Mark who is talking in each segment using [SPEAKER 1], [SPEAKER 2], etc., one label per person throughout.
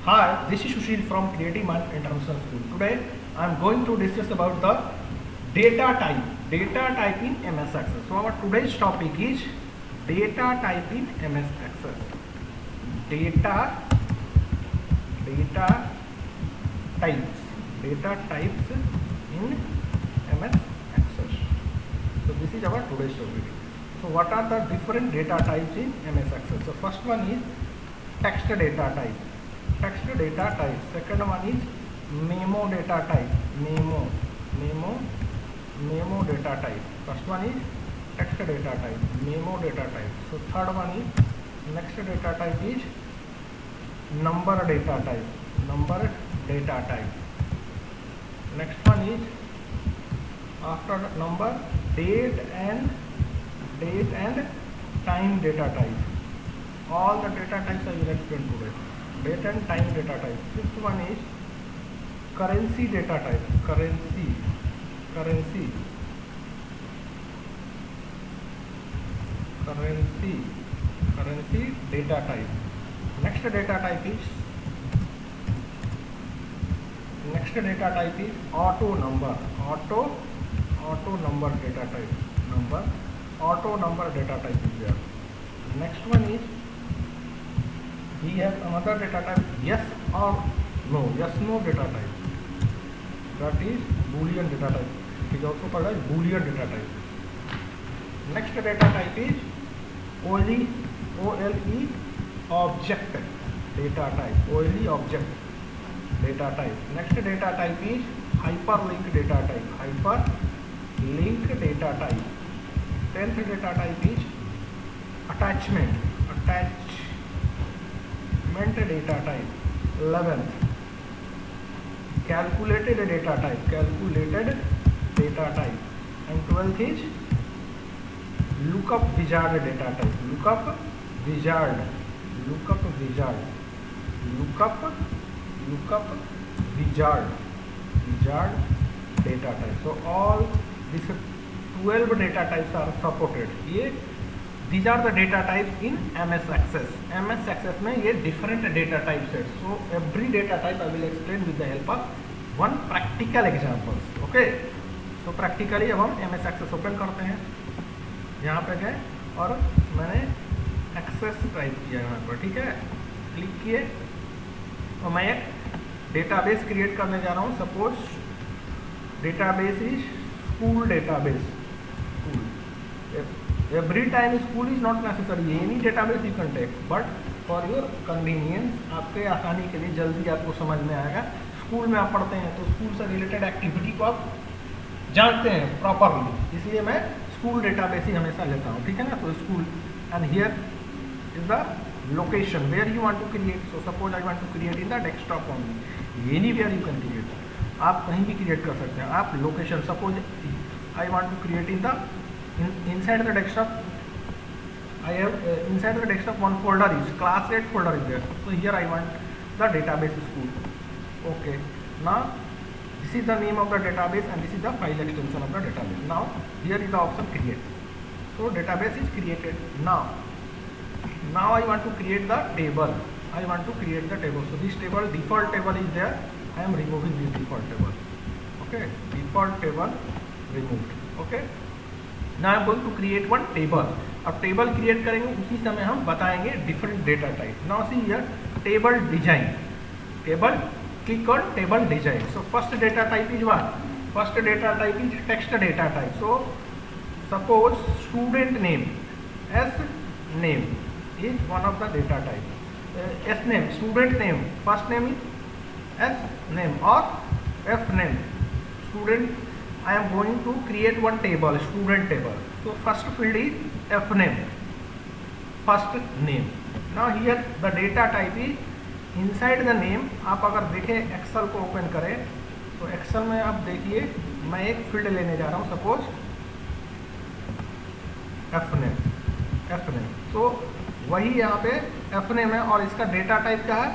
[SPEAKER 1] Hi, this is Sushil from Creative Mind International School. Today I am going to discuss about the data type in MS Access. So our today's topic is data type in MS Access. Data types in MS Access. So this is our today's topic. So what are the different data types in MS Access? So first one is text data type. Second one is memo data type. Memo data type. First one is text data type, memo data type. So third one is next data type is number data type. Next one is after number date and time data type. All the data types I will explain today. Date and time data type. Fifth one is currency data type. Currency data type. Next data type is auto number data type. Auto number data type is there. Next one is we have another data type, yes or no data type. That is Boolean data type. It is also called as Boolean data type. Next data type is OLE object data type. OLE object data type. Next data type is hyperlink data type. 10th data type is attachment data type. 11th calculated data type. And 12th is lookup wizard data type. Lookup wizard data type. So all these 12 data types are supported. These are the data types in MS Access. MS Access में ये different data types है. So every data type I will explain with the help of one practical examples. Okay. So practically अब हम MS Access open करते हैं. यहाँ पे गए और मैंने Access टाइप किया यहाँ पर, ठीक है. क्लिक किए और मैं एक डेटाबेस क्रिएट करने जा रहा हूँ. Suppose database is school database. Every time school is not necessary. Any database you can take, but for your convenience, आपके आसानी के लिए जल्दी आपको समझ में आएगा. स्कूल में आप पढ़ते हैं तो स्कूल से रिलेटेड एक्टिविटी को आप जानते हैं प्रॉपरली, इसलिए मैं स्कूल डेटाबेस ही हमेशा लेता हूँ, ठीक है ना. तो school and here is the location where you want to create. So suppose I want to create in the desktop only. Anywhere you can create. आप कहीं भी क्रिएट कर सकते हैं. आप location suppose I want to create in the inside the desktop. I have inside the desktop one folder is class 8 folder is there. So here I want the database school. Okay, now this is the name of the database and this is the file extension of the database. Now here is the option create. So database is created. Now I want to create the table. So this table, default table is there. I am removing this default table. Okay, default table removed. Okay, now I am going to create one table. अब table create करेंगे उसी समय हम बताएंगे different data type. Now see here table design. Table click on table design. So first data type is what? First data type is text data type. So suppose student name S name is one of the data type. S name student name, first name is S name और F name student. I am going to create one table, student table. So first field is F name, first name. Now here the data type is inside the name. आप अगर देखें Excel को open करें तो Excel में आप देखिए मैं एक फील्ड लेने जा रहा हूँ. Suppose F name. तो वही यहाँ पे F name है और इसका डेटा टाइप क्या है?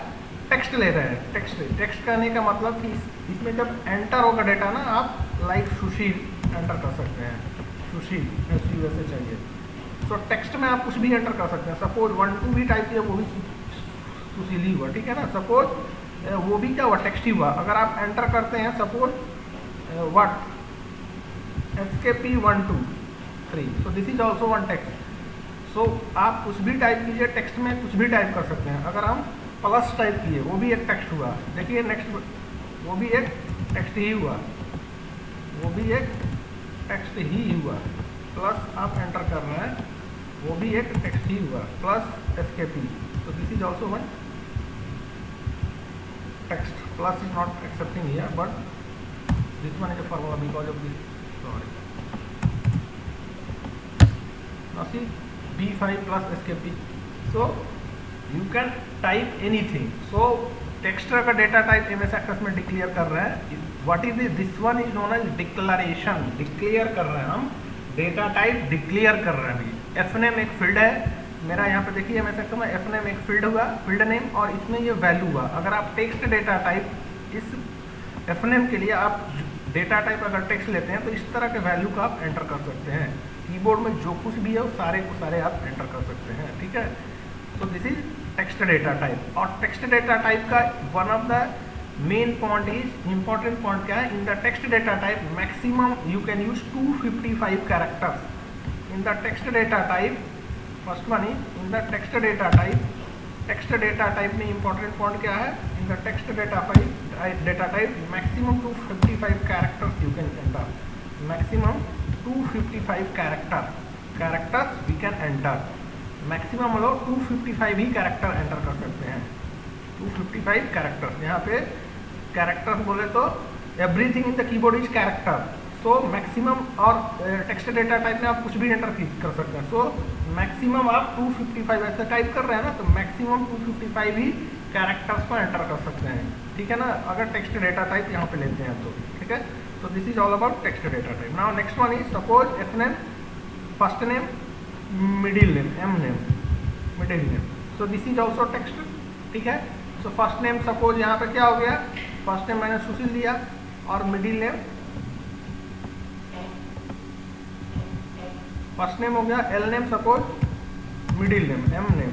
[SPEAKER 1] टेक्स्ट ले रहे हैं. टेक्स्ट करने का मतलब कि इसमें जब एंटर होगा डेटा ना, आप लाइक सुशील एंटर कर सकते हैं. सुशील वैसे चाहिए. सो टेक्स्ट में आप कुछ भी एंटर कर सकते हैं. सपोज 1 2 भी टाइप किया वो भी सुशील ही हुआ, ठीक है ना। सपोज वो भी क्या हुआ, टेक्स्ट ही हुआ। अगर आप एंटर करते हैं suppose what SKP 1 2 3, so this is also one text. So आप कुछ भी टाइप कीजिए, टेक्स्ट में कुछ भी टाइप कर सकते हैं। अगर हम प्लस टाइप किए वो भी एक टेक्स्ट हुआ, देखिए नेक्स्ट वो भी एक टेक्स्ट ही हुआ, वो भी एक टेक्स्ट ही हुआ। प्लस आप एंटर कर रहे हैं वो भी एक टेक्स्ट ही हुआ, plus SKP, so this is also one text. Plus is not accepting here, but this one is a formula because of this. Sorry. Now see B5 plus SKP. So you can type anything. So text का data type MS Access में declare कर रहे हैं। What is this one is known as declaration. Declare कर रहे हैं हम, data type declare कर रहे हैं अभी। FNAME एक फील्ड है मेरा, यहाँ पे देखिए MS Access में FNAME एक फील्ड हुआ, फील्ड नेम, और इसमें ये वैल्यू हुआ। अगर आप टेक्स्ट डेटा टाइप इस FNAME के लिए आप डेटा टाइप अगर टेक्स्ट लेते हैं तो इस तरह के वैल्यू का आप एंटर कर सकते हैं। कीबोर्ड में जो कुछ भी है वो सारे को सारे आप एंटर कर सकते हैं, ठीक है। सो this is text data type. और टेक्स्ट डेटा टाइप का one of the main point is, important point क्या है, in the text data type maximum you can use 255 characters in the text data type. First one is in the text data type. Text data type में important point क्या है, in the text data type maximum 255 characters you can enter. Maximum 255 characters we can enter. Maximum हम लोग 255 ही character enter कर सकते हैं, 255 characters. यहाँ पे कैरेक्टर्स बोले तो everything in the keyboard is character. So maximum, और टेक्स्ट डेटा टाइप में आप कुछ भी एंटर कर सकते हैं। सो मैक्सिमम आप 255 ऐसे टाइप कर रहे हैं ना, तो मैक्सिमम 255 ही कैरेक्टर्स को एंटर कर सकते हैं, ठीक है ना, अगर टेक्स्ट डेटा टाइप यहाँ पे लेते हैं तो, ठीक है। सो this is all about text data type. Now next one is suppose FNAME first name, middle name, M name, middle name. So this is also text, ठीक है। सो फर्स्ट नेम सपोज यहाँ पे क्या हो गया, फर्स्ट नेम मैंने सुशील दिया, और मिडिल नेम, फर्स्ट नेम हो गया L name suppose, middle name M name,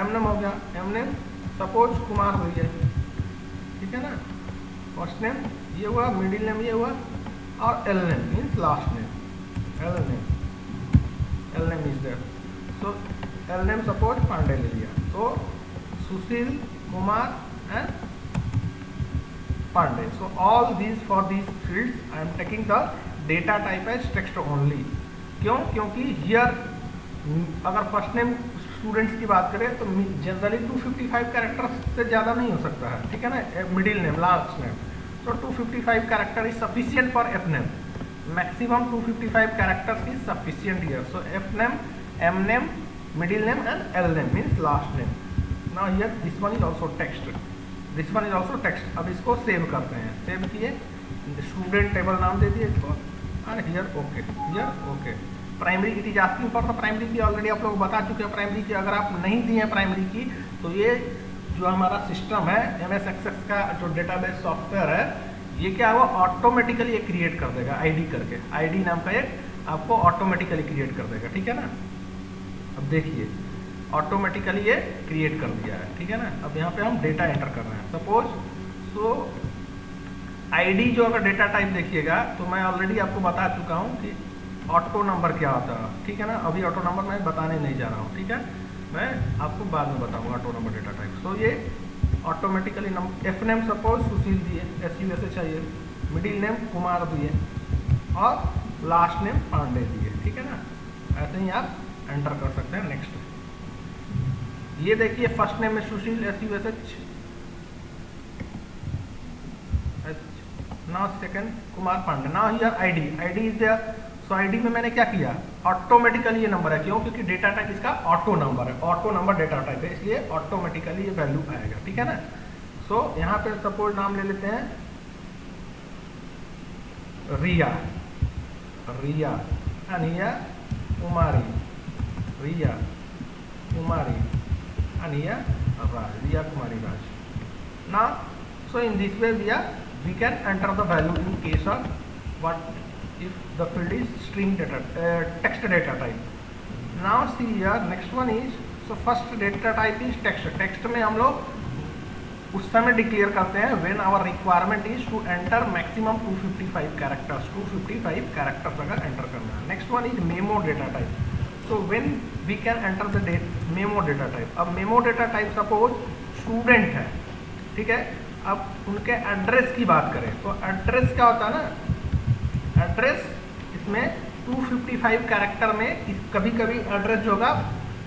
[SPEAKER 1] M name हो गया, M नेम सपोज कुमार हो गया, ठीक है ना। फर्स्ट नेम ये हुआ, मिडिल नेम ये हुआ, और L name means last name, L name is there. So L name suppose Pandey ले लिया, तो Sushil, Kumar and Pandey. So all these for these fields I am taking the data type as text only. क्यों? क्योंकि here अगर first name students की बात करें तो जनरली 255 कैरेक्टर्स से ज़्यादा नहीं हो सकता है, ठीक है ना। मिडिल नेम, लास्ट नेम, तो 255 character is sufficient for FNAME। Maximum 255 characters is sufficient here. So FNAME, M name, middle name and L name means last name. Now here this one is also text, this one is also text. अब इसको save करते हैं, save किए, student table नाम दे दिए इसको, और here okay, here okay. Primary it is asking for the primary की, ऑलरेडी आप लोग बता चुके हैं प्राइमरी की। अगर आप नहीं दिए हैं प्राइमरी की तो ये जो हमारा सिस्टम है MS Access का जो डेटाबेस सॉफ्टवेयर है, ये क्या हुआ, ऑटोमेटिकली ये क्रिएट कर देगा ID करके, ID नाम का एक आपको ऑटोमेटिकली क्रिएट कर देगा, ठीक है ना। अब देखिए ऑटोमेटिकली ये क्रिएट कर दिया है, ठीक है ना। अब यहाँ पे हम डेटा एंटर कर रहे हैं सपोज। सो ID जो अगर डेटा टाइप देखिएगा तो मैं ऑलरेडी आपको बता चुका हूँ कि ऑटो नंबर क्या होता है, ठीक है ना। अभी ऑटो नंबर मैं बताने नहीं जा रहा हूँ, ठीक है, मैं आपको बाद में बताऊँगा ऑटो नंबर डेटा टाइप। सो ये ऑटोमेटिकली नंबर, FNAME सपोज सुशील दिए, SUS चाहिए, मिडिल नेम कुमार दिए, और लास्ट नेम पांडे दिए, ठीक है ना। ऐसे ही आप एंटर कर सकते हैं। नेक्स्ट ये देखिए फर्स्ट नेम में Sushil, SUSH, now second Kumar Pandey. Now here ID is there. So ID में मैंने क्या किया, ऑटोमेटिकली ये नंबर है, क्यों, क्योंकि डेटा टाइप इसका ऑटो नंबर है, ऑटो नंबर डेटा टाइप है, इसलिए ऑटोमेटिकली ये वैल्यू आएगा, ठीक है ना। सो यहाँ पे सपोज नाम ले लेते हैं रिया, रिया अनिया कुमारी, रिया कुमारी अनिया राज, रिया कुमारी राज। ना so in this way we can enter the value in case of what if the field is string data, text data type. Now see here next one is so first data type is text. Text में हम लोग उस समय declare करते हैं when our requirement is to enter maximum 255 characters. 255 characters अगर enter करना है। Next one is memo data type. So when we can enter the memo data type. अब memo data type suppose student है, ठीक है, अब उनके एड्रेस की बात करें तो एड्रेस क्या होता है ना, एड्रेस इसमें 255 कैरेक्टर में कभी कभी एड्रेस जो होगा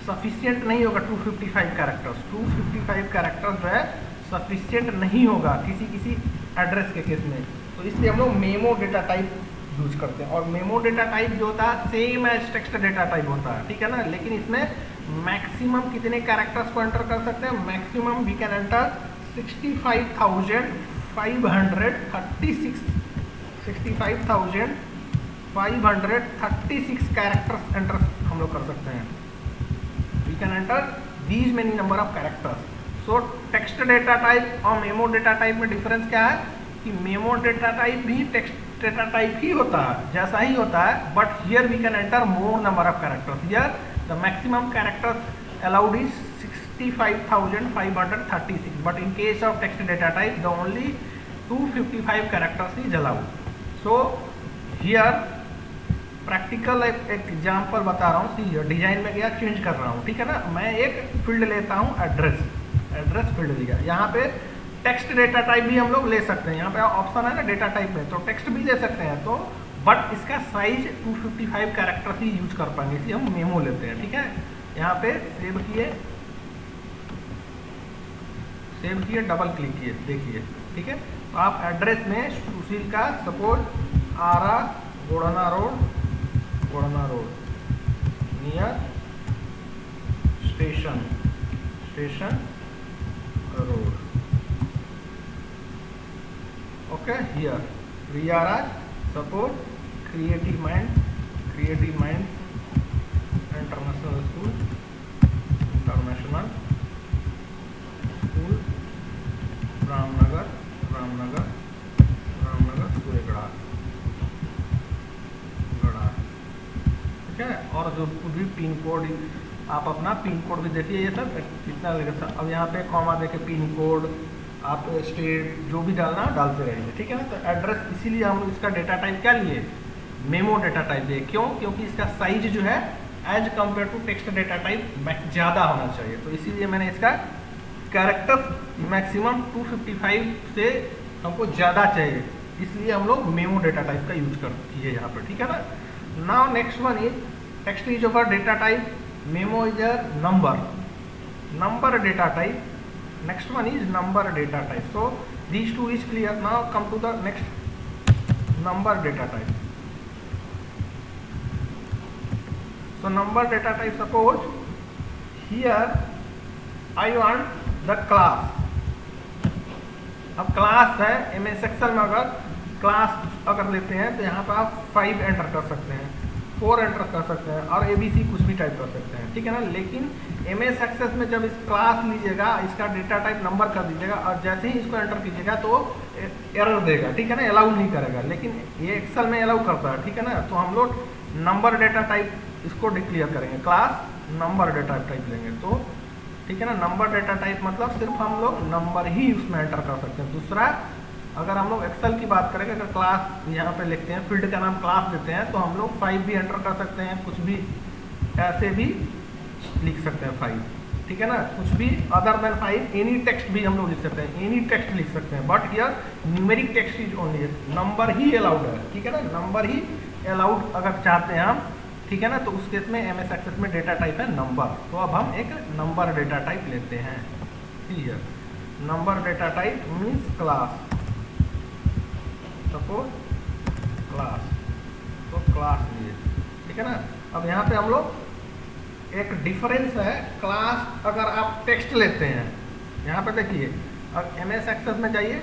[SPEAKER 1] सफिशिएंट नहीं होगा। 255 कैरेक्टर्स 255 कैरेक्टर्स जो है सफिशिएंट नहीं होगा किसी एड्रेस के केस में, तो इसलिए हम लोग मेमो डेटा टाइप यूज करते हैं। और मेमो डेटा टाइप जो होता है same as text data type होता है, ठीक है ना, लेकिन इसमें मैक्सिमम कितने कैरेक्टर्स को एंटर कर सकते हैं, maximum we can enter 65,536 characters enter हम लोग कर सकते हैं। We can enter these many number of characters. So text data type और मेमो डेटा टाइप में डिफरेंस क्या है कि मेमो डेटा टाइप भी टेक्स्ट डेटा टाइप ही होता है, जैसा ही होता है, but here we can enter more number of characters. Here the maximum characters allowed is 65,536, but in case of text data type the only 255 characters is allowed. So here practical एक example बता रहा हूँ। सी design में गया, change कर रहा हूँ, ठीक है ना, मैं एक फील्ड लेता हूँ एड्रेस फील्ड लिया। यहाँ पे टेक्स्ट डेटा टाइप भी हम लोग ले सकते हैं, यहाँ पे ऑप्शन है ना डेटा टाइप में, तो टेक्स्ट भी ले सकते हैं, तो बट इसका साइज 255 कैरेक्टर्स ही यूज कर पाएंगे, इसलिए हम मेमो लेते हैं, ठीक है। यहाँ पे सेव किए, डबल क्लिक किए, देखिए, ठीक है। तो आप एड्रेस में सुशील का suppose Ara Godna road near station road, okay. Here we are आज suppose creative mind international school Ramnagar Suryagarh, ठीक है। और जो भी पिन कोड आप अपना पिन कोड भी देखिए, ये सब कितना लगेगा। अब यहाँ पे कॉमा देके पिन कोड आप स्टेट जो भी डालना डालते रहेंगे, ठीक है ना। तो एड्रेस इसीलिए हम इसका डेटा टाइप क्या लिए, मेमो डेटा टाइप लिए। क्यों? क्योंकि इसका साइज जो है as compare to text data type ज़्यादा होना चाहिए, तो इसीलिए मैंने इसका कैरेक्टर मैक्सिमम 255 से हमको ज़्यादा चाहिए, इसलिए हम लोग मेमो डेटा टाइप का यूज किए यहाँ पर, ठीक है ना। Now next one is text is over data type, memo is a number data type, next one is number data type. So these two is clear. Now come to the next, number data type. So number data type, suppose here I want the class. अब class है, MS Excel में अगर class अगर लेते हैं तो यहाँ पर आप 5 एंटर कर सकते हैं, 4 एंटर कर सकते हैं और ABC कुछ भी टाइप कर सकते हैं, ठीक है ना। लेकिन MS Access में जब इस क्लास लीजिएगा, इसका डेटा टाइप नंबर कर दीजिएगा और जैसे ही इसको एंटर कीजिएगा तो एरर देगा, ठीक है ना, अलाउ नहीं करेगा। लेकिन ये एक्सेल में अलाउ करता है, ठीक है ना। तो हम लोग नंबर डेटा टाइप इसको डिक्लेयर करेंगे, क्लास नंबर डेटा टाइप लेंगे, तो ठीक है ना। नंबर डेटा टाइप मतलब सिर्फ हम लोग नंबर ही उसमें एंटर कर सकते हैं। दूसरा, अगर हम लोग एक्सेल की बात करेंगे, अगर क्लास यहाँ पे लिखते हैं, फील्ड का नाम क्लास देते हैं, तो हम लोग 5 भी एंटर कर सकते हैं, कुछ भी ऐसे भी लिख सकते हैं 5, ठीक है ना। कुछ भी अदर देन 5 एनी टेक्स्ट भी हम लोग लिख सकते हैं, एनी टेक्स्ट लिख सकते हैं, but here numeric text is only, number he allowed है, ठीक है ना। नंबर ही अलाउड अगर चाहते हैं हम, ठीक है ना, तो उस केस में MS Access में डेटा टाइप है नंबर। तो अब हम एक नंबर डेटा टाइप लेते हैं। Here number data type means class, suppose class, तो क्लास लिए, ठीक है ना। अब यहाँ पे हम लोग एक डिफरेंस है, क्लास अगर आप टेक्स्ट लेते हैं, यहाँ पे देखिए, अब MS Access में जाइए,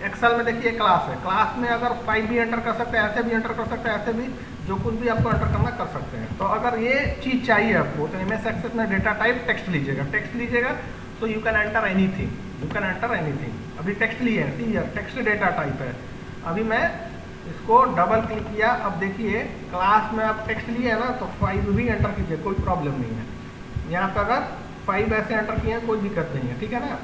[SPEAKER 1] एक्सेल में देखिए क्लास है, क्लास में अगर 5 भी एंटर कर सकते हैं, ऐसे भी एंटर कर सकते हैं, ऐसे भी जो कुछ भी आपको एंटर करना कर सकते हैं। तो अगर ये चीज़ चाहिए आपको, तो MS Access में डेटा टाइप टेक्स्ट लीजिएगा, तो यू कैन एंटर एनीथिंग, अभी टेक्स्ट लिए हैं, सी टेक्स्ट डेटा टाइप है। अभी मैं इसको डबल क्लिक किया, अब देखिए क्लास में आप टेक्स्ट लिए है ना, तो 5 भी एंटर कीजिए, कोई प्रॉब्लम नहीं है। यहाँ पे अगर 5 ऐसे एंटर किए हैं, कोई दिक्कत नहीं है, ठीक है ना।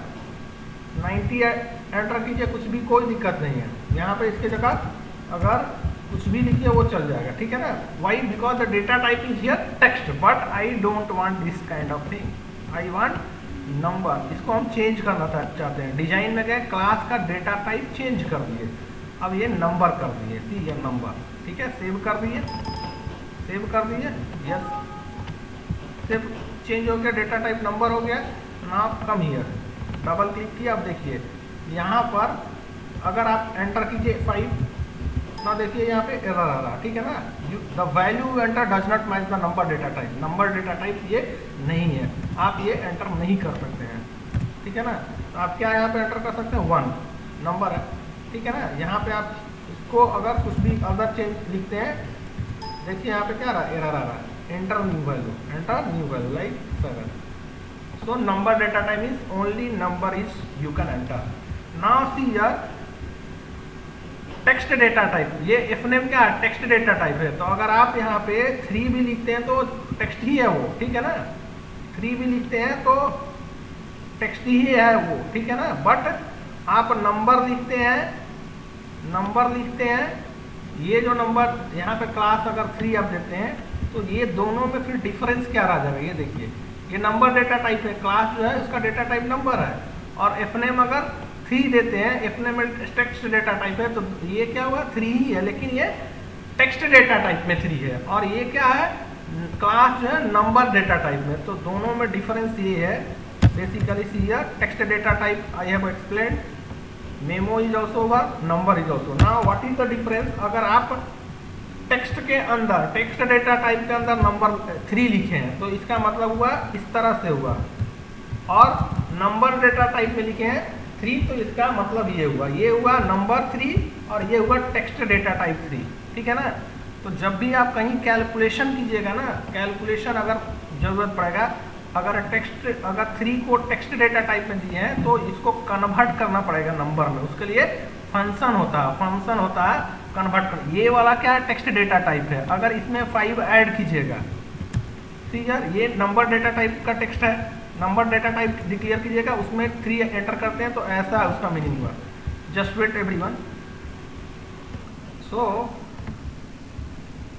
[SPEAKER 1] 90 एंटर कीजिए, कुछ भी कोई दिक्कत नहीं है। यहाँ पे इसके जगह अगर कुछ भी लिखिए वो चल जाएगा, ठीक है ना। Why? Because the data type is here text, but I don't want this kind of thing, I want number. इसको हम चेंज करना चाहते हैं। डिजाइन में गए, क्लास का डेटा टाइप चेंज कर दिए, अब ये नंबर कर दिए, सी ये नंबर, ठीक है। सेव कर दिए, सेव कर दिए, यस, सेव चेंज हो गया, डेटा टाइप नंबर हो गया। Now come here, double click किया, अब देखिए यहाँ पर अगर आप एंटर कीजिए 5, ना देखिए यहाँ पे एरर आ रहा, ठीक है ना। The value enter does not match the number data type, number data type ये नहीं है, आप ये एंटर नहीं कर सकते हैं, ठीक है ना। तो आप क्या यहाँ पे एंटर कर सकते हैं, 1 नंबर है, ठीक है ना। यहाँ पे आप इसको अगर कुछ भी अदर चेंज लिखते हैं, देखिए यहाँ पे क्या आ रहा है, एरर आ रहा है, enter new value, enter new value like 7। So number data type is only number is you can enter. Now see here text data type, ये fname क्या है, text data type है। तो अगर आप यहाँ पे 3 भी लिखते हैं तो text ही है वो, ठीक है ना। 3 भी लिखते हैं तो text ही है वो, ठीक है ना। बट आप नंबर लिखते हैं, नंबर लिखते हैं, ये जो नंबर यहाँ पे क्लास अगर 3 आप देते हैं तो ये दोनों में फिर डिफरेंस क्या रह जाएगा, ये देखिए, ये नंबर डेटा टाइप है, क्लास जो है उसका डेटा टाइप नंबर है, और एफनेम अगर 3 देते हैं, एफनेम टेक्स्ट डेटा टाइप है, तो ये क्या हुआ, 3 ही है, लेकिन ये टेक्स्ट डेटा टाइप में 3 है, और ये क्या है, क्लास जो है नंबर डेटा टाइप में। तो दोनों में डिफरेंस ये है basically. See here text data type I have explained, memo is also work, number is also. Now what is the difference, अगर आप टेक्स्ट के अंदर, टेक्स्ट डेटा टाइप के अंदर नंबर 3 लिखे हैं तो इसका मतलब हुआ इस तरह से हुआ, और नंबर डेटा टाइप में लिखे हैं 3 तो इसका मतलब ये हुआ नंबर 3 और ये हुआ टेक्स्ट डेटा टाइप 3, ठीक है ना। तो जब भी आप कहीं कैलकुलेशन कीजिएगा ना, कैलकुलेशन अगर जरूरत पड़ेगा, अगर 3 को टेक्स्ट डेटा टाइप में दिए हैं तो इसको कन्वर्ट करना पड़ेगा नंबर में, उसके लिए फंक्शन होता है कन्वर्ट कर। ये वाला क्या है, टेक्स्ट डेटा टाइप है। अगर इसमें 5 ऐड कीजिएगा, ठीक है, ये नंबर डेटा टाइप का टेक्स्ट है, नंबर डेटा टाइप डिक्लेयर कीजिएगा, उसमें 3 एंटर करते हैं तो ऐसा उसका मीनिंग हुआ। Just wait everyone. सो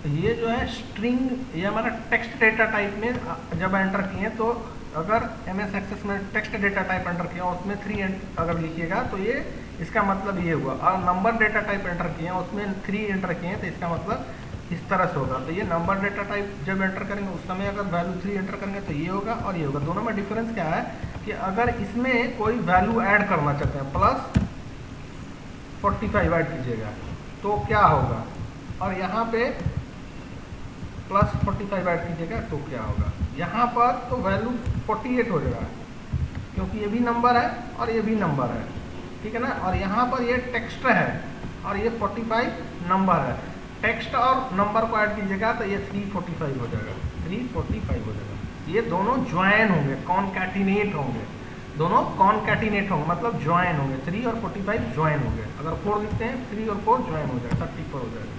[SPEAKER 1] ये जो है स्ट्रिंग, ये हमारा टेक्स्ट डेटा टाइप में जब एंटर किए तो अगर MS एक्सेस में टेक्स्ट डेटा टाइप एंटर किया उसमें 3 अगर लिखिएगा तो ये इसका मतलब ये हुआ, और नंबर डेटा टाइप एंटर किए उसमें 3 एंटर किए तो इसका मतलब इस तरह से होगा। तो ये नंबर डेटा टाइप जब एंटर करेंगे उस समय अगर वैल्यू 3 एंटर करेंगे तो ये होगा और ये होगा। दोनों में डिफरेंस क्या है कि अगर इसमें कोई वैल्यू ऐड करना चाहते हैं, प्लस 45 ऐड कीजिएगा तो क्या होगा, और यहाँ पे प्लस 45 ऐड कीजिएगा तो क्या होगा, यहाँ पर तो वैल्यू 48 हो जाएगा क्योंकि ये भी नंबर है और ये भी नंबर है, ठीक है ना। और यहाँ पर ये टेक्स्ट है और ये 45 नंबर है। टेक्स्ट और नंबर को ऐड कीजिएगा तो ये 345 हो जाएगा, 345 हो जाएगा। ये दोनों ज्वाइन होंगे, कॉनकैटिनेट होंगे, दोनों कॉनकैटिनेट होंगे मतलब ज्वाइन होंगे, 3 और 45 ज्वाइन होंगे। अगर 4 लिखते हैं 3 और 4 ज्वाइन हो जाएगा, 34 हो जाएगा।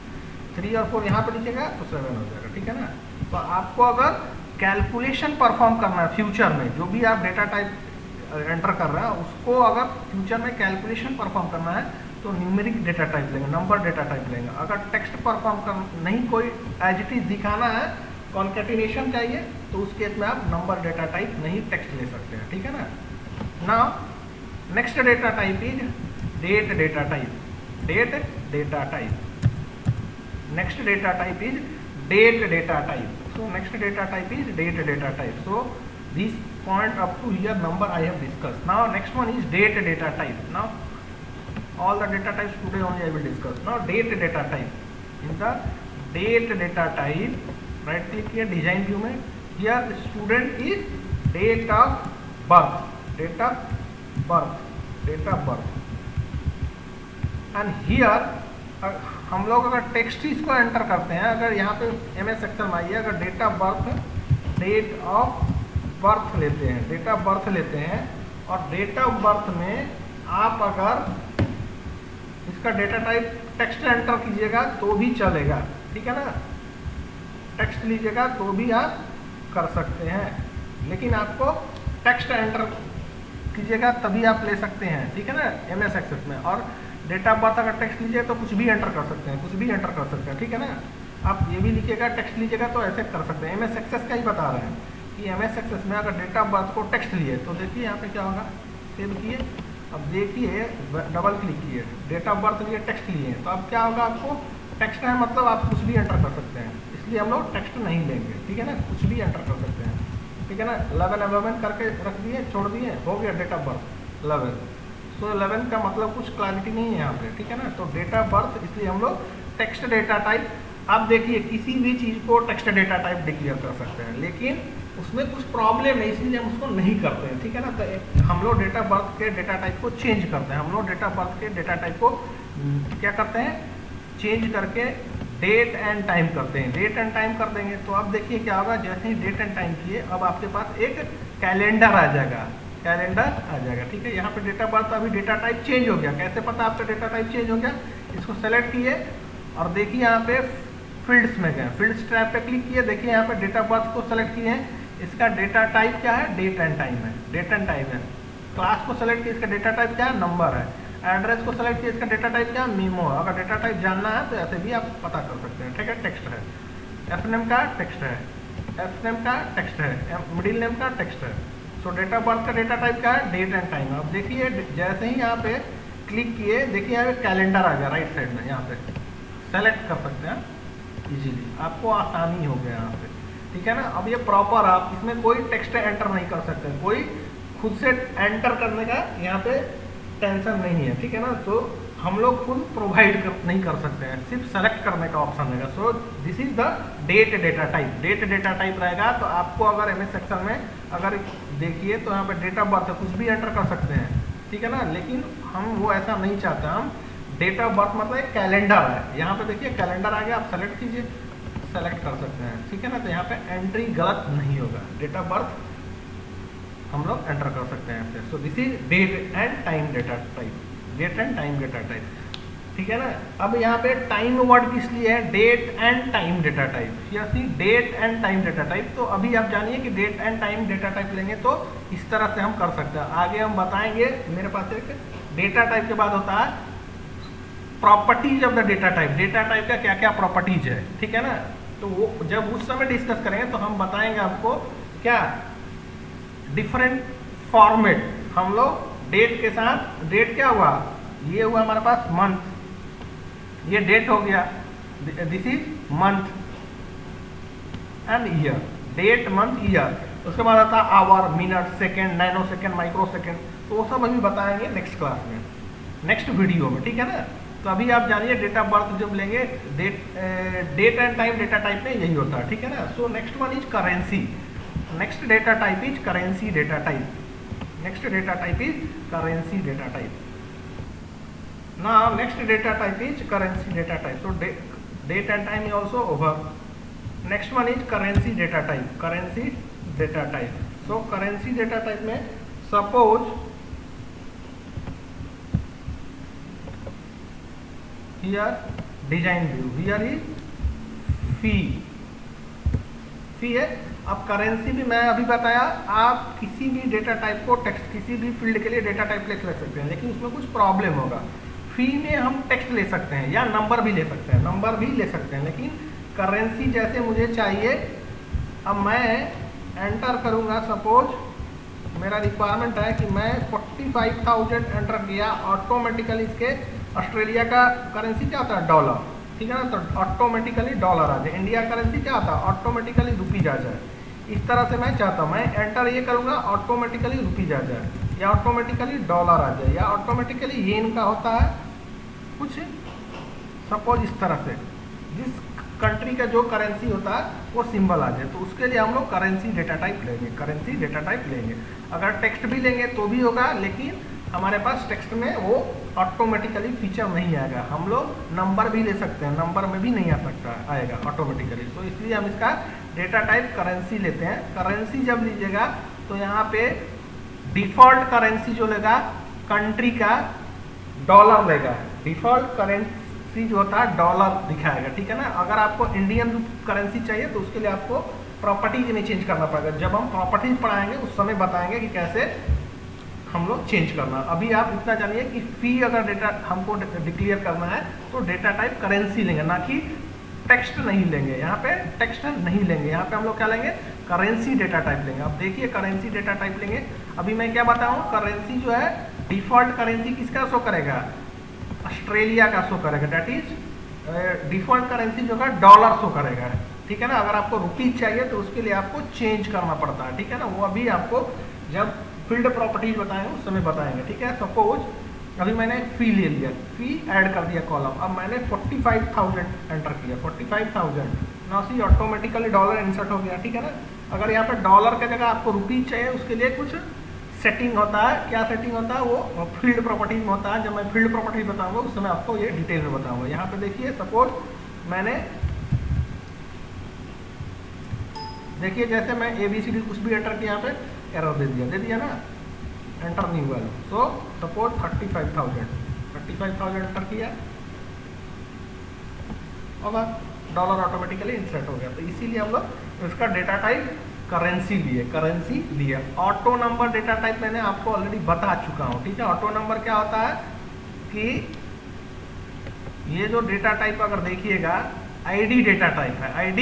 [SPEAKER 1] 3 और 4 यहाँ पे लिखेगा तो 7 हो जाएगा, ठीक है ना। तो आपको अगर कैलकुलेशन परफॉर्म करना है फ्यूचर में, जो भी आप डेटा टाइप एंटर कर रहे हैं उसको अगर फ्यूचर में कैलकुलेशन परफॉर्म करना है तो न्यूमेरिक डेटा टाइप लेंगे, नंबर डेटा टाइप लेंगे। अगर टेक्स्ट परफॉर्म कर नहीं, कोई एज इट इज दिखाना है, कॉन्कैटिनेशन चाहिए, तो उस केस में आप नंबर डेटा टाइप नहीं टेक्स्ट ले सकते हैं, ठीक है ना। Now next data type is date data type, date data type. Next data type is date data type. So next data type is date data type. So this point up to here number I have discussed. Now next one is date data type. Now all the data types today only I will discuss. Now date data type. In the date data type, right click here design view में, here the student is date of birth, date of birth, date of birth. And here हम लोग अगर text इसको enter करते हैं, अगर यहाँ पे MS एक्सेल में आइए, अगर date of birth, date of birth लेते हैं, डेट ऑफ बर्थ लेते हैं, और डेट ऑफ बर्थ में आप अगर इसका डेटा टाइप टेक्स्ट एंटर कीजिएगा तो भी चलेगा, ठीक है ना। टेक्स्ट लीजिएगा तो भी आप कर सकते हैं, लेकिन आपको टेक्स्ट एंटर कीजिएगा तभी आप ले सकते हैं, ठीक है ना, MS एक्सेस में। और डेट ऑफ बर्थ अगर टेक्स्ट लीजिए तो कुछ भी एंटर कर सकते हैं, कुछ भी एंटर कर सकते हैं, ठीक है ना। आप ये भी लिखिएगा, टेक्स्ट लीजिएगा तो ऐसे कर सकते हैं। MS एक्सेस का ही बता रहे हैं कि MS एक्सेस में अगर डेट ऑफ बर्थ को टेक्स्ट लिए तो देखिए यहाँ पे क्या होगा, सेव किए, अब देखिए डबल क्लिक किए, डेट ऑफ बर्थ लिए, टेक्स्ट लिए, तो अब क्या होगा, आपको टेक्स्ट है मतलब आप कुछ भी एंटर कर सकते हैं, इसलिए हम लोग टेक्स्ट नहीं लेंगे, ठीक है ना, कुछ भी एंटर कर सकते हैं, ठीक है ना। 11 करके रख दिए, छोड़ दिए, हो गया डेट ऑफ बर्थ 11। सो 11 का मतलब कुछ क्लैरिटी नहीं है यहाँ पे, ठीक है ना। तो डेट ऑफ बर्थ, इसलिए हम लोग टेक्स्ट डेटा टाइप, आप देखिए किसी भी चीज़ को टेक्स्ट डेटा टाइप डिक्लेयर कर सकते हैं, लेकिन उसमें कुछ प्रॉब्लम है इसलिए हम उसको नहीं करते हैं, ठीक है ना। तो हम लोग डेट ऑफ बर्थ के डेटा टाइप को चेंज करते हैं, हम लोग डेट ऑफ बर्थ के डेटा टाइप को क्या करते हैं, चेंज करके डेट एंड टाइम करते हैं, डेट एंड टाइम कर देंगे। तो अब देखिए क्या होगा, जैसे ही डेट एंड टाइम किए अब आपके पास एक कैलेंडर आ जाएगा, कैलेंडर आ जाएगा, ठीक है। यहाँ पे डेट ऑफ बर्थ अभी डेटा टाइप चेंज हो गया, कैसे पता आपका डेटा टाइप चेंज हो गया, इसको सेलेक्ट किए और देखिए यहाँ पे फील्ड्स में गए, फील्ड्स टैब पे क्लिक किए, देखिए यहाँ पे डेट ऑफ बर्थ को सेलेक्ट किए हैं, इसका डेटा टाइप क्या है, डेट एंड टाइम है, डेट एंड टाइम है। क्लास को सेलेक्ट किया, इसका डेटा टाइप क्या है, नंबर है। एड्रेस को सेलेक्ट किया, इसका डेटा टाइप क्या है, मीमो। अगर डेटा टाइप जानना है तो ऐसे भी आप पता कर सकते हैं, ठीक है। टेक्स्ट है, FNAME का टेक्स्ट है, FNAME का टेक्स्ट है, मिडिल नेम का टेक्स्ट है। सो डेट ऑफ बर्थ का डेटा टाइप क्या है, डेट एंड टाइम। अब देखिए जैसे ही यहाँ पे क्लिक किए, देखिए यहाँ पे कैलेंडर आ गया राइट साइड में, यहाँ पे सेलेक्ट कर सकते हैं इजीली, आपको आसानी हो गया यहाँ पे, ठीक है ना। अब ये प्रॉपर, आप इसमें कोई टेक्स्ट एंटर नहीं कर सकते, कोई खुद से एंटर करने का यहाँ पे टेंशन नहीं है, ठीक है ना। तो हम लोग खुद प्रोवाइड नहीं कर सकते हैं, सिर्फ सेलेक्ट करने का ऑप्शन रहेगा। So this is the date data type, date data type रहेगा। तो आपको अगर MS सेक्शन में अगर देखिए तो यहाँ पे डेट ऑफ बर्थ कुछ भी एंटर कर सकते हैं, ठीक है ना, लेकिन हम वो ऐसा नहीं चाहते। हम डेट ऑफ बर्थ मतलब एक कैलेंडर है, यहाँ पे देखिए कैलेंडर आ गया, आप सेलेक्ट कीजिए, सेलेक्ट कर सकते हैं, ठीक है ना। तो यहाँ पे एंट्री गलत नहीं होगा, डेट ऑफ बर्थ हम लोग एंटर कर सकते हैं ऐसे। So this is date and time data type, date and time data type, ठीक है ना। अब यहाँ पे टाइम वर्ड किस लिए है, date and time data type, या see date and time data type. तो अभी आप जानिए कि date and time data type लेंगे तो इस तरह से हम कर सकते हैं, आगे हम बताएंगे। मेरे पास एक डेटा टाइप के बाद होता है properties of the data type, data type का क्या क्या प्रॉपर्टीज है, ठीक है ना। तो वो जब उस समय डिस्कस करेंगे तो हम बताएंगे आपको क्या डिफरेंट फॉर्मेट। हम लोग डेट के साथ, डेट क्या हुआ, ये हुआ हमारे पास मंथ, ये डेट हो गया, this is month and year, date month year. उसके बाद आता है hour, minute, second, nanosecond, microsecond. तो वो सब अभी बताएंगे नेक्स्ट क्लास में, नेक्स्ट वीडियो में, ठीक है ना। तो अभी आप जानिए डेट ऑफ बर्थ जब लेंगे, date and time data type में यही होता है, ठीक है ना। So next one is currency, next data type is currency data type, next data type is currency data type. Now next data type is currency data type. So date and time is also over. Next one is currency data type, currency data type. So currency data type में suppose here design view, here is fee है। अब currency भी मैं अभी बताया, आप किसी भी डेटा टाइप को टेक्स्ट, किसी भी फील्ड के लिए डेटा टाइप ले सकते हैं, लेकिन उसमें कुछ प्रॉब्लम होगा। फी में हम टेक्स्ट ले सकते हैं या नंबर भी ले सकते हैं, नंबर भी ले सकते हैं, लेकिन करेंसी जैसे मुझे चाहिए, अब मैं एंटर करूँगा, सपोज मेरा रिक्वायरमेंट है कि मैं 45,000 एंटर किया, ऑटोमेटिकली इसके ऑस्ट्रेलिया का करेंसी क्या होता है, डॉलर, ठीक है ना। तो ऑटोमेटिकली डॉलर आ जाए, इंडिया करेंसी क्या आता है, ऑटोमेटिकली रुपीज आ जाए। इस तरह से मैं चाहता हूँ, मैं एंटर ये करूँगा, ऑटोमेटिकली रुपीज आ जाए, या ऑटोमेटिकली डॉलर आ जाए, या ऑटोमेटिकली येन का होता है कुछ, सपोज इस तरह से जिस कंट्री का जो करेंसी होता है वो सिंबल आ जाए। तो उसके लिए हम लोग करेंसी डेटा टाइप लेंगे, करेंसी डेटा टाइप लेंगे। अगर टेक्स्ट भी लेंगे तो भी होगा, लेकिन हमारे पास टेक्स्ट में वो ऑटोमेटिकली फीचर नहीं आएगा। हम लोग नंबर भी ले सकते हैं, नंबर में भी नहीं आ सकता आएगा ऑटोमेटिकली। तो इसलिए हम इसका डेटा टाइप करेंसी लेते हैं। करेंसी जब लीजिएगा तो यहाँ पे डिफ़ॉल्ट करेंसी जो लेगा कंट्री का डॉलर लेगा, डिफ़ॉल्ट करेंसी जो होता है डॉलर दिखाएगा, ठीक है ना। अगर आपको इंडियन करेंसी चाहिए तो उसके लिए आपको प्रॉपर्टी के लिए चेंज करना पड़ेगा। जब हम प्रॉपर्टीज पढ़ाएंगे उस समय बताएंगे कि कैसे हम लोग चेंज करना। अभी आप इतना जानिए कि फी अगर डेटा हमको डिक्लेयर करना है तो डेटा टाइप करेंसी लेंगे, ना कि टेक्स्ट नहीं लेंगे। यहाँ पे टेक्स्ट नहीं लेंगे, यहाँ पे हम लोग क्या लेंगे, करेंसी डेटा टाइप लेंगे। अब देखिए करेंसी डेटा टाइप लेंगे। अभी मैं क्या बताऊँ, करेंसी जो है डिफॉल्ट करेंसी किसका शो करेगा, ऑस्ट्रेलिया का शो करेगा। डेट इज डिफॉल्ट करेंसी जो है डॉलर शो करेगा, ठीक है ना। अगर आपको रुपीज चाहिए तो उसके लिए आपको चेंज करना पड़ता है, ठीक है ना। वो अभी आपको जब फील्ड प्रॉपर्टीज बताएंगे उस समय बताएंगे, ठीक है। सपोज अभी मैंने एक फी ले लिया, फी ऐड कर दिया कॉलम। अब मैंने 45,000 एंटर किया, 45,000 ना सी ऑटोमेटिकली डॉलर इंसर्ट हो गया, ठीक है ना। अगर यहाँ पे डॉलर की जगह आपको रुपीज चाहिए उसके लिए कुछ सेटिंग होता है। क्या सेटिंग होता है, वो फील्ड प्रॉपर्टीज में होता है। जब मैं फील्ड प्रॉपर्टीज बताऊंगा उस समय आपको ये डिटेल में बताऊंगा। यहाँ पे देखिए सपोज मैंने देखिए जैसे मैं ABCD कुछ भी एंटर किया, यहाँ पे एरर दे दिया ना, एंटर नहीं हुआ। सो सपोज 35,000 एंटर किया और डॉलर ऑटोमेटिकली इंसर्ट हो गया। तो इसीलिए हम लोग इसका डेटा टाइप करेंसी लिए। ऑटो नंबर डेटा टाइप मैंने आपको ऑलरेडी बता चुका हूँ, ठीक है। ऑटो नंबर क्या होता है कि ये जो डेटा टाइप अगर देखिएगा ID डेटा टाइप है, ID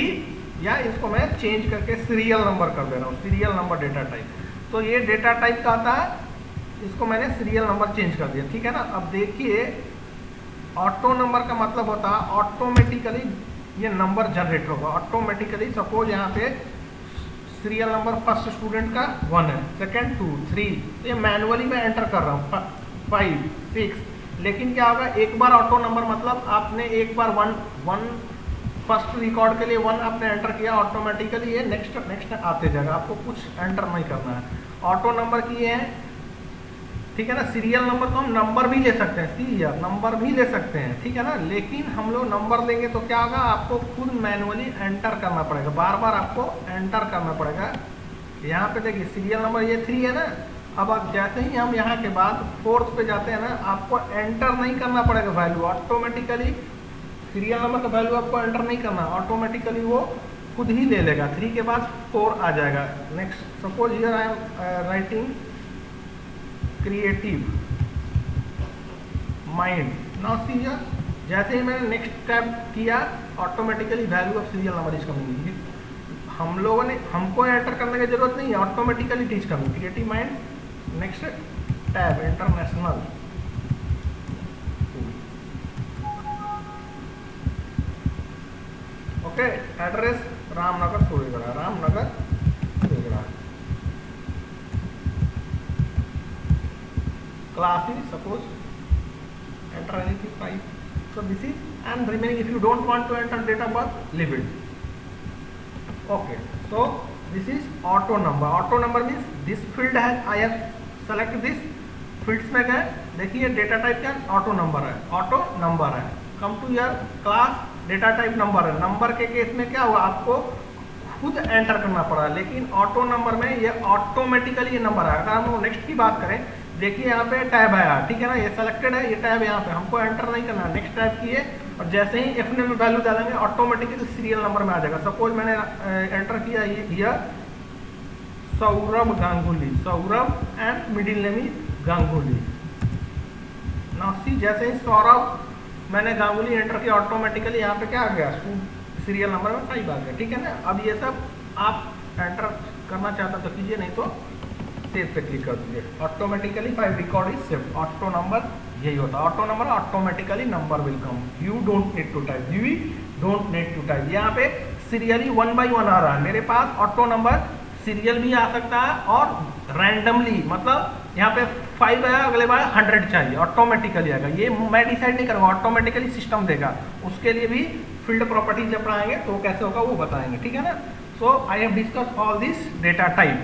[SPEAKER 1] या इसको मैं चेंज करके सीरियल नंबर कर दे रहा हूँ, सीरियल नंबर डेटा टाइप। तो ये डेटा टाइप का आता है, इसको मैंने सीरियल नंबर चेंज कर दिया, ठीक है ना। अब देखिए ऑटो नंबर का मतलब होता है ऑटोमेटिकली ये नंबर जनरेट होगा ऑटोमेटिकली। सपोज यहाँ पे सीरियल नंबर फर्स्ट स्टूडेंट का 1 है, सेकेंड 2 3, तो ये मैनुअली मैं एंटर कर रहा हूँ 5 6। लेकिन क्या होगा, एक बार ऑटो नंबर मतलब आपने एक बार 1 फर्स्ट रिकॉर्ड के लिए 1 आपने एंटर किया, ऑटोमेटिकली ये नेक्स्ट आते जाएगा, आपको कुछ एंटर नहीं करना है। ऑटो नंबर की ये है, ठीक है ना। सीरियल नंबर को हम नंबर भी ले सकते हैं, सीरियल नंबर भी ले सकते हैं, ठीक है ना। लेकिन हम लोग नंबर लेंगे तो क्या होगा, आपको खुद मैनुअली एंटर करना पड़ेगा, बार बार आपको एंटर करना पड़ेगा। यहाँ पे देखिए सीरियल नंबर ये 3 है ना। अब आप जैसे ही हम यहाँ के बाद 4th पे जाते हैं ना, आपको एंटर नहीं करना पड़ेगा वैल्यू, ऑटोमेटिकली सीरियल नंबर का वैल्यू आपको एंटर नहीं करना, ऑटोमेटिकली वो खुद ही ले लेगा। 3 के बाद 4 आ जाएगा। Next suppose here I am writing creative mind. Now see here, जैसे ही मैंने नेक्स्ट टैब किया automatically value of serial number is coming. हम लोगों ने हमको एंटर करने की जरूरत नहीं है, automatically teach coming creative mind. Next tab international, okay. Address Ramnagar Suryagarh, Ramnagar Suryagarh. Class is suppose enter anything 5. So this is and remaining. If you don't want to enter date of birth, leave it. Okay. So this is auto number. Auto number means this field has I have select this fields में गए, देखिए data type क्या auto number है, auto number है। Come to your class data type number है। Number के case में क्या हुआ, आपको खुद एंटर करना पड़ा, लेकिन ऑटो नंबर में ये ऑटोमेटिकली ये नंबर है। अगर हम नेक्स्ट की बात करें, देखिए यहाँ पे टैब आया, ठीक है ना, ये सेलेक्टेड है, ये टैब यहाँ पे हमको एंटर नहीं करना। नेक्स्ट टैब किए और जैसे ही एफ में वैल्यू डालेंगे ऑटोमेटिकली सीरियल नंबर में आ जाएगा। सपोज मैंने एंटर किया ये Saurabh Ganguly, Saurabh and middle name is Ganguly. Now see, जैसे ही सौरभ मैंने गांगुली एंटर किया ऑटोमेटिकली यहाँ पे क्या आ गया, सीरियल नंबर में 5 आ गया, ठीक है ना। अब ये सब आप एंटर करना चाहता तो कीजिए, नहीं तो सेव पे क्लिक कर दीजिए। Automatically 5 record is save. Auto number यही होता है, auto number automatically number will come, you don't need to type, you don't need to type. यहाँ पे सीरियली 1 by 1 आ रहा है मेरे पास। ऑटो नंबर सीरियल भी आ सकता है और रैंडमली, मतलब यहाँ पे 5 है, अगले बार 100 चाहिए, ऑटोमेटिकली आएगा। ये मैं डिसाइड नहीं करूँगा, ऑटोमेटिकली सिस्टम देगा। उसके लिए भी फील्ड प्रॉपर्टी जब पढ़ाएंगे तो कैसे होगा वो बताएंगे, ठीक है ना। So I have discuss all this data type.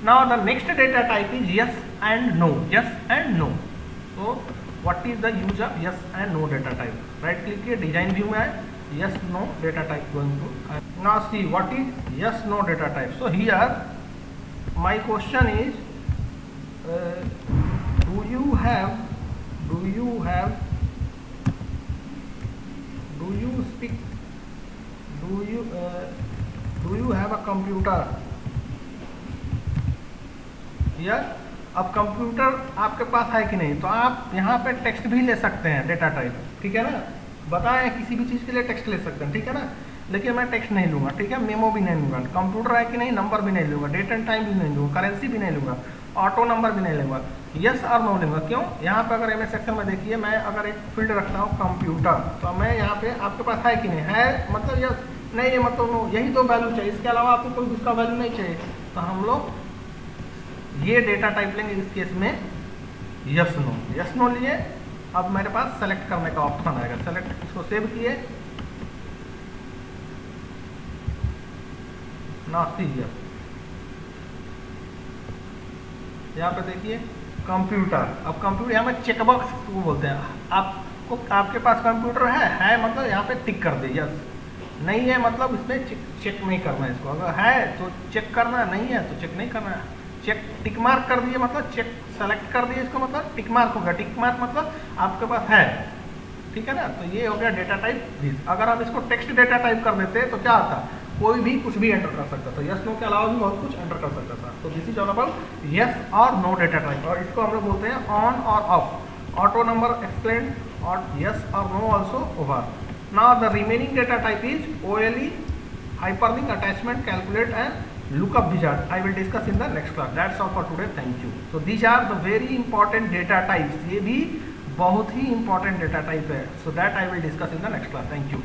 [SPEAKER 1] Now the next data type is yes and no. Yes and no. So what is the use of yes and no data type? Right click here, design view में आए, yes no data type going to. Now see what is yes no data type. So here my question is, do you do you have a computer? Yes. अब computer आपके पास है कि नहीं, तो आप यहाँ पे टेक्स्ट भी ले सकते हैं, डेटा टाइप, ठीक है ना। बताएं किसी भी चीज़ के लिए टेक्स्ट ले सकते हैं, ठीक है ना। लेकिन मैं टेक्स्ट नहीं लूँगा, ठीक है, मेमो भी नहीं लूँगा, कंप्यूटर है कि नहीं नंबर भी नहीं लूँगा, डेट एंड टाइम भी नहीं लूँगा, करेंसी भी नहीं लूँगा, ऑटो नंबर भी नहीं लूँगा, यस और नो लूँगा। क्यों? यहाँ पे अगर एमएस सेक्शन में देखिए, मैं अगर एक फील्ड रखता हूँ कंप्यूटर, तो मैं यहाँ पे आपके पास है कि नहीं है, मतलब यस, नहीं है मतलब नो, यही दो वैल्यू चाहिए, इसके अलावा आपको कोई दूसरा वैल्यू नहीं चाहिए। तो हम लोग ये डेटा टाइप लेंगे इस केस में यस नो। यस नो लिए, अब मेरे पास सेलेक्ट करने का ऑप्शन आएगा, सेलेक्ट, इसको सेव किए, ना सीरियल, यहाँ पे देखिए कंप्यूटर। अब कंप्यूटर यहाँ में चेकबॉक्स को बोलते हैं, आपको आपके पास कंप्यूटर है मतलब यहाँ पे टिक कर दे यस, नहीं है मतलब इसमें चेक नहीं करना है इसको, अगर है तो चेक करना, नहीं है तो चेक नहीं करना है। चेक टिक मार्क कर दिए मतलब चेक सेलेक्ट कर दिए, इसको मतलब टिक मार्क होगा, टिक मार्क मतलब आपके पास है, ठीक है ना। तो ये हो गया डेटा टाइप दिस। अगर हम इसको टेक्स्ट डेटा टाइप कर देते तो क्या आता, कोई भी कुछ भी एंटर कर सकता था, यस नो के अलावा भी बहुत कुछ एंटर कर सकता था। तो this is all about yes और नो डेटा टाइप, और इसको हम लोग बोलते हैं ऑन और ऑफ, ऑटो नंबर एक्सप्लेन और यस और no also over. Now the remaining data type is OLE, hyperlink, attachment, calculate and lookup wizard. I will discuss in the next class. That's all for today. Thank you. So these are the very important data types. ये भी बहुत ही important data type है. So that I will discuss in the next class. Thank you.